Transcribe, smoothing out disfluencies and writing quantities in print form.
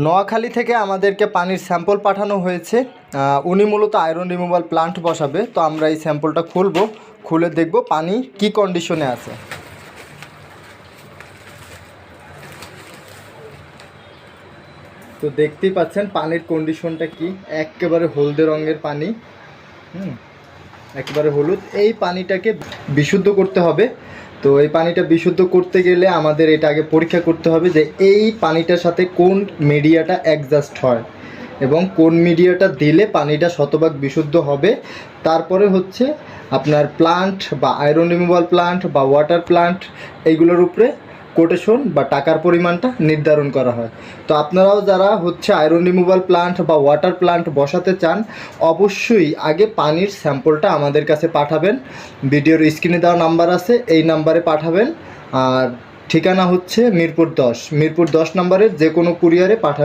নোয়াখালী থেকে আমাদেরকে পানির স্যাম্পল পাঠানো হয়েছে। উনি মূলত আয়রন রিমুভাল প্লান্ট বসাবে। তো আমরা এই স্যাম্পলটা খুলে দেখব পানি কি কন্ডিশনে আছে। তো দেখতেই পাচ্ছেন পানির কন্ডিশনটা কি, একেবারে হলদে রঙের পানি। একেবারে হলুদ। এই পানিটাকে বিশুদ্ধ করতে হবে। তো এই পানিটা বিশুদ্ধ করতে গেলে আমাদের এটা আগে পরীক্ষা করতে হবে যে এই পানিটার সাথে কোন মিডিয়াটা অ্যাডজাস্ট হয় এবং কোন মিডিয়াটা দিলে পানিটা শতভাগ বিশুদ্ধ হবে। তারপরে হচ্ছে আপনার প্লান্ট বা আয়রন রিমুভাল প্লান্ট বা ওয়াটার প্লান্ট এইগুলোর উপরে কোটেশন বা টাকার পরিমাণটা নির্ধারণ করা হয়। তো আপনারাও যারা হচ্ছে আয়রন রিমুভাল প্লান্ট বা ওয়াটার প্লান্ট বসাতে চান, অবশ্যই আগে পানির স্যাম্পলটা আমাদের কাছে পাঠাবেন। ভিডিওর স্ক্রিনে দেওয়া নাম্বার আছে, এই নাম্বারে পাঠাবেন। আর ঠিকানা হচ্ছে মিরপুর 10 নম্বরের যে কোনো কুরিয়ারে পাঠালে